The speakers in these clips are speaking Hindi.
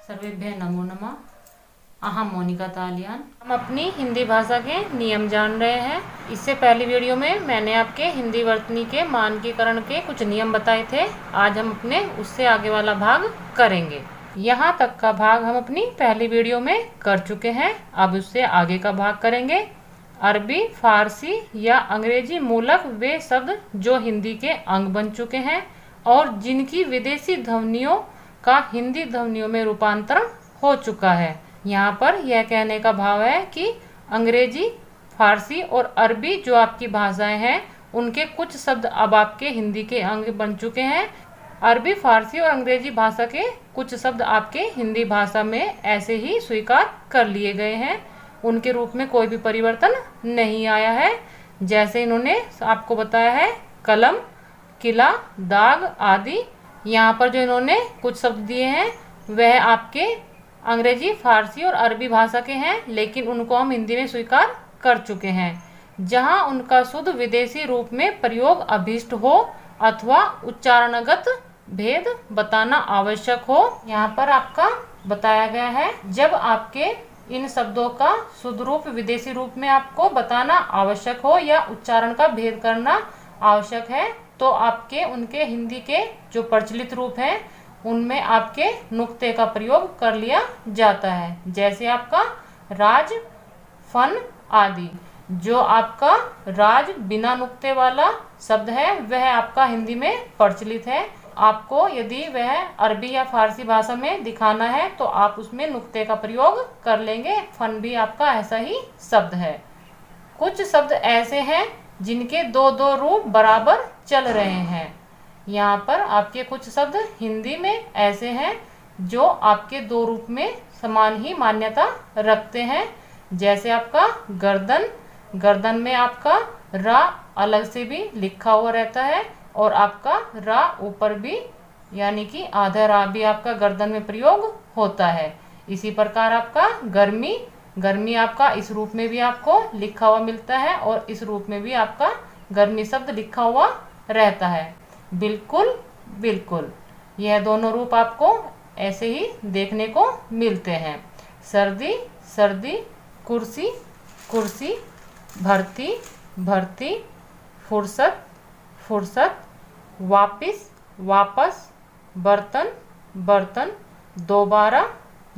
सर्वेभ्यः नमो नमः। अहम मोनिका तालियान। हम अपनी हिंदी भाषा के नियम जान रहे हैं। इससे पहली वीडियो में मैंने आपके हिंदी वर्तनी के मानकीकरण के कुछ नियम बताए थे। आज हम अपने उससे आगे वाला भाग करेंगे। यहाँ तक का भाग हम अपनी पहली वीडियो में कर चुके हैं। अब उससे आगे का भाग करेंगे। अरबी, फारसी या अंग्रेजी मूलक वे शब्द जो हिंदी के अंग बन चुके हैं और जिनकी विदेशी ध्वनियों का हिंदी ध्वनियों में रूपांतरण हो चुका है। यहाँ पर यह कहने का भाव है कि अंग्रेजी, फारसी और अरबी जो आपकी भाषाएं हैं उनके कुछ शब्द अब आपके हिंदी के अंग बन चुके हैं। अरबी, फारसी और अंग्रेजी भाषा के कुछ शब्द आपके हिंदी भाषा में ऐसे ही स्वीकार कर लिए गए हैं। उनके रूप में कोई भी परिवर्तन नहीं आया है। जैसे इन्होंने आपको बताया है कलम, किला, दाग आदि। यहाँ पर जो इन्होंने कुछ शब्द दिए हैं वह आपके अंग्रेजी, फारसी और अरबी भाषा के हैं, लेकिन उनको हम हिंदी में स्वीकार कर चुके हैं। जहाँ उनका शुद्ध विदेशी रूप में प्रयोग अभीष्ट हो अथवा उच्चारणगत भेद बताना आवश्यक हो। यहाँ पर आपका बताया गया है जब आपके इन शब्दों का शुद्ध रूप विदेशी रूप में आपको बताना आवश्यक हो या उच्चारण का भेद करना आवश्यक है तो आपके उनके हिंदी के जो प्रचलित रूप हैं उनमें आपके नुक्ते का प्रयोग कर लिया जाता है। जैसे आपका राज, फन आदि। जो आपका राज बिना नुक्ते वाला शब्द है वह आपका हिंदी में प्रचलित है। आपको यदि वह अरबी या फारसी भाषा में दिखाना है तो आप उसमें नुक्ते का प्रयोग कर लेंगे। फन भी आपका ऐसा ही शब्द है। कुछ शब्द ऐसे हैं जिनके दो दो रूप बराबर चल रहे हैं। यहाँ पर आपके कुछ शब्द हिंदी में ऐसे हैं जो आपके दो रूप में समान ही मान्यता रखते हैं। जैसे आपका गर्दन, गर्दन में आपका रा अलग से भी लिखा हुआ रहता है और आपका रा ऊपर भी यानी कि आधा रा भी आपका गर्दन में प्रयोग होता है। इसी प्रकार आपका गर्मी, गर्मी आपका इस रूप में भी आपको लिखा हुआ मिलता है और इस रूप में भी आपका गर्मी शब्द लिखा हुआ रहता है। बिल्कुल, बिल्कुल, यह दोनों रूप आपको ऐसे ही देखने को मिलते हैं। सर्दी, सर्दी, कुर्सी, कुर्सी, भर्ती, भर्ती, फुर्सत, फुर्सत, वापिस, वापस, बर्तन, बर्तन, दोबारा,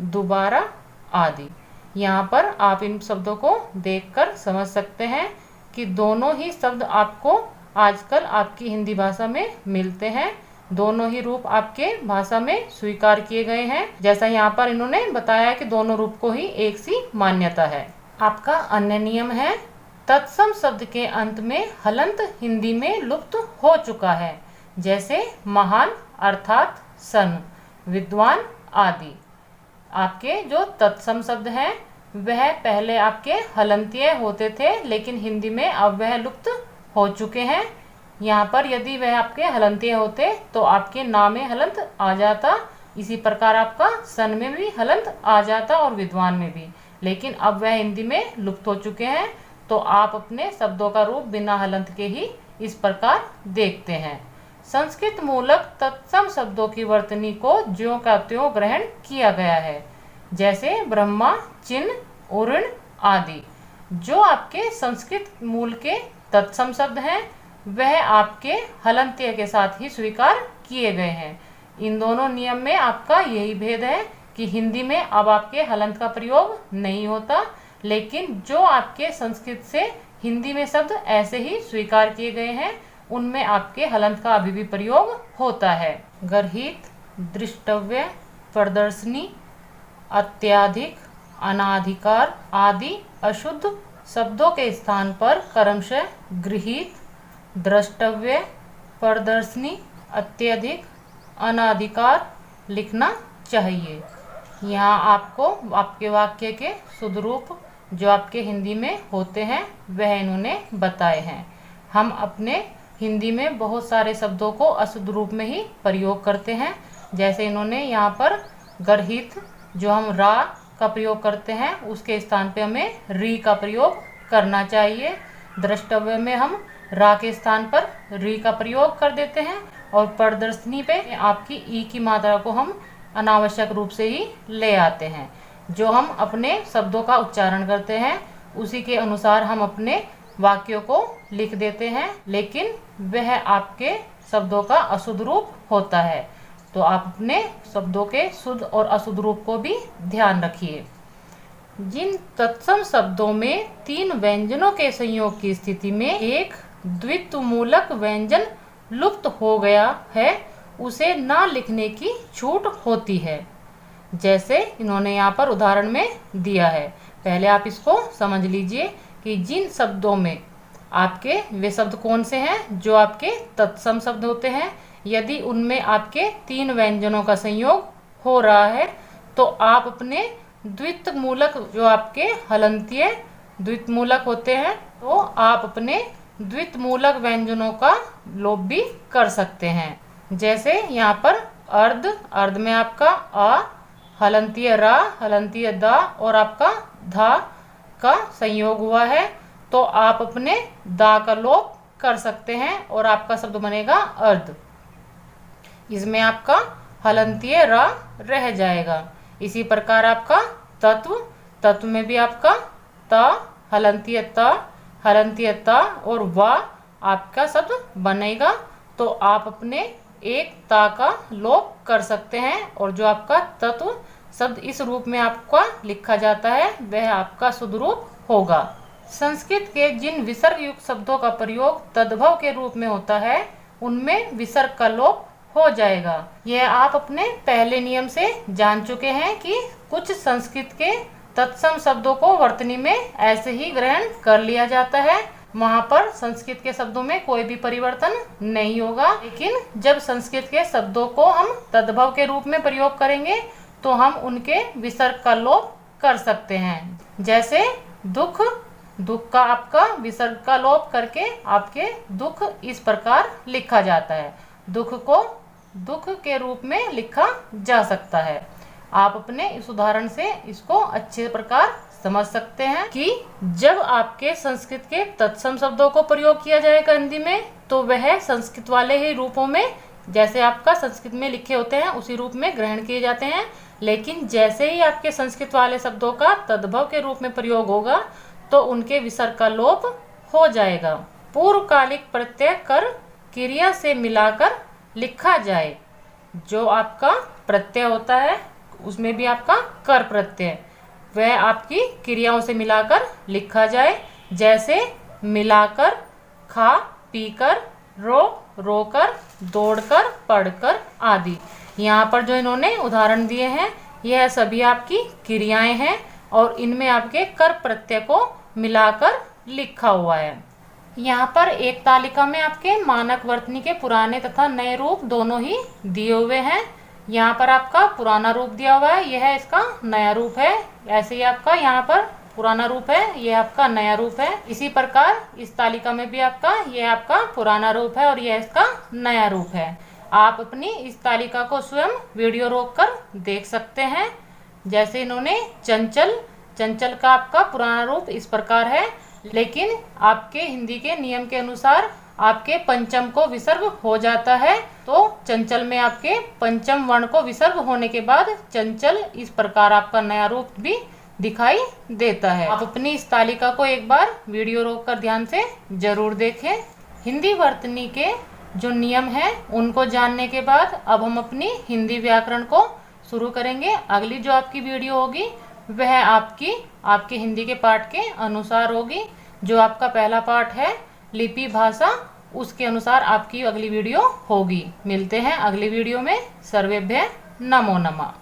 दोबारा आदि। यहाँ पर आप इन शब्दों को देखकर समझ सकते हैं कि दोनों ही शब्द आपको आजकल आपकी हिंदी भाषा में मिलते हैं। दोनों ही रूप आपके भाषा में स्वीकार किए गए हैं। जैसा यहाँ पर इन्होंने बताया कि दोनों रूप को ही एक सी मान्यता है। आपका अन्य नियम है तत्सम शब्द के अंत में हलंत हिंदी में लुप्त हो चुका है। जैसे महान अर्थात सन, विद्वान आदि। आपके जो तत्सम शब्द हैं वह पहले आपके हलंतीय होते थे लेकिन हिंदी में अब वह लुप्त हो चुके हैं। यहाँ पर यदि वह आपके हलंतीय होते तो आपके ना में हलंत आ जाता। इसी प्रकार आपका सन में भी हलंत आ जाता और विद्वान में भी, लेकिन अब वह हिंदी में लुप्त हो चुके हैं। तो आप अपने शब्दों का रूप बिना हलंत के ही इस प्रकार देखते हैं। संस्कृत मूलक तत्सम शब्दों की वर्तनी को ज्यों का त्यों ग्रहण किया गया है। जैसे ब्रह्मा, चिन्ह, उर्ण आदि। जो आपके संस्कृत मूल के तत्सम शब्द हैं वह आपके हलंतीय के साथ ही स्वीकार किए गए हैं। इन दोनों नियम में आपका यही भेद है कि हिंदी में अब आपके हलंत का प्रयोग नहीं होता, लेकिन जो आपके संस्कृत से हिंदी में शब्द ऐसे ही स्वीकार किए गए हैं उनमें आपके हलंत का अभी भी प्रयोग होता है। गर्हित, दृष्टव्य, प्रदर्शनी, अत्याधिक, अनाधिकार आदि अशुद्ध शब्दों के स्थान पर क्रमशः गृहीत, द्रष्टव्य, प्रदर्शनी, अत्यधिक, अनाधिकार लिखना चाहिए। यहाँ आपको आपके वाक्य के शुद्ध रूप जो आपके हिंदी में होते हैं वह इन्होंने बताए हैं। हम अपने हिंदी में बहुत सारे शब्दों को अशुद्ध रूप में ही प्रयोग करते हैं। जैसे इन्होंने यहाँ पर गर्हित जो हम रा का प्रयोग करते हैं उसके स्थान पे हमें री का प्रयोग करना चाहिए। द्रष्टव्य में हम रा के स्थान पर री का प्रयोग कर देते हैं और प्रदर्शनी पे आपकी ई की मात्रा को हम अनावश्यक रूप से ही ले आते हैं। जो हम अपने शब्दों का उच्चारण करते हैं उसी के अनुसार हम अपने वाक्यों को लिख देते हैं, लेकिन वह आपके शब्दों का अशुद्ध रूप होता है। तो आप अपने शब्दों के शुद्ध और अशुद्ध रूप को भी ध्यान रखिए। जिन तत्सम शब्दों में 3 व्यंजनों के संयोग की स्थिति में एक द्वित्वमूलक व्यंजन लुप्त हो गया है उसे ना लिखने की छूट होती है। जैसे इन्होंने यहाँ पर उदाहरण में दिया है। पहले आप इसको समझ लीजिए कि जिन शब्दों में आपके वे शब्द कौन से हैं जो आपके तत्सम शब्द होते हैं, यदि उनमें आपके 3 व्यंजनों का संयोग हो रहा है तो आप अपने द्वित्वमूलक जो आपके हलंतीय द्वित्वमूलक होते हैं तो आप अपने द्वित्वमूलक व्यंजनों का लोप भी कर सकते हैं। जैसे यहाँ पर अर्ध, अर्ध में आपका अ, हलंतीय रा, हलंतीय दा और आपका धा का संयोग हुआ है तो आप अपने दा का लोप कर सकते हैं और आपका शब्द बनेगा अर्ध। इसमें आपका हलंतीय रा रह जाएगा। इसी प्रकार आपका तत्व, तत्व में भी आपका ता, हलंतीय ता, हलंतीय ता और वा आपका शब्द बनेगा। तो आप अपने एक ता का लोप कर सकते हैं और जो आपका तत्व शब्द इस रूप में आपका लिखा जाता है वह आपका शुद्ध रूप होगा। संस्कृत के जिन विसर्ग युक्त शब्दों का प्रयोग तद्भव के रूप में होता है उनमें विसर्ग का लोप हो जाएगा। यह आप अपने पहले नियम से जान चुके हैं कि कुछ संस्कृत के तत्सम शब्दों को वर्तनी में ऐसे ही ग्रहण कर लिया जाता है, वहाँ पर संस्कृत के शब्दों में कोई भी परिवर्तन नहीं होगा। लेकिन जब संस्कृत के शब्दों को हम तद्भव के रूप में प्रयोग करेंगे तो हम उनके विसर्ग का लोप कर सकते हैं। जैसे दुख, दुख का आपका विसर्ग का लोप करके आपके दुख इस प्रकार लिखा जाता है। दुख को दुख के रूप में लिखा जा सकता है। आप अपने इस उदाहरण से इसको अच्छे प्रकार समझ सकते हैं कि जब आपके संस्कृत के तत्सम शब्दों को प्रयोग किया जाएगा हिंदी में तो वह संस्कृत वाले ही रूपों में जैसे आपका संस्कृत में लिखे होते हैं उसी रूप में ग्रहण किए जाते हैं। लेकिन जैसे ही आपके संस्कृत वाले शब्दों का तद्भव के रूप में प्रयोग होगा तो उनके विसर्ग का लोप हो जाएगा। पूर्वकालिक प्रत्यय कर क्रिया से मिलाकर लिखा जाए। जो आपका प्रत्यय होता है उसमें भी आपका कर प्रत्यय वह आपकी क्रियाओं से मिलाकर लिखा जाए। जैसे मिलाकर, खा पीकर, रो रोकर, दौड़कर, पढ़कर आदि। यहाँ पर जो इन्होंने उदाहरण दिए हैं यह सभी आपकी क्रियाएं हैं और इनमें आपके कर प्रत्यय को मिलाकर लिखा हुआ है। यहाँ पर एक तालिका में आपके मानक वर्तनी के पुराने तथा नए रूप दोनों ही दिए हुए हैं। यहाँ पर आपका पुराना रूप दिया हुआ है, यह इसका नया रूप है। ऐसे ही आपका यहाँ पर पुराना रूप है, यह आपका नया रूप है। इसी प्रकार इस तालिका में भी आपका यह आपका पुराना रूप है और यह इसका नया रूप है। आप अपनी इस तालिका को स्वयं वीडियो रोककर देख सकते हैं। जैसे इन्होंने चंचल, चंचल का आपका पुराना रूप इस प्रकार है, लेकिन आपके हिंदी के नियम के अनुसार आपके पंचम को विसर्ग हो जाता है तो चंचल में आपके पंचम वर्ण को विसर्ग होने के बाद चंचल इस प्रकार आपका नया रूप भी दिखाई देता है। आप अपनी इस तालिका को एक बार वीडियो रोककर ध्यान से जरूर देखें। हिंदी वर्तनी के जो नियम हैं उनको जानने के बाद अब हम अपनी हिंदी व्याकरण को शुरू करेंगे। अगली जो आपकी वीडियो होगी वह आपके हिंदी के पाठ के अनुसार होगी। जो आपका पहला पाठ है लिपि भाषा, उसके अनुसार आपकी अगली वीडियो होगी। मिलते हैं अगली वीडियो में। सर्वेभ्य नमो नमः।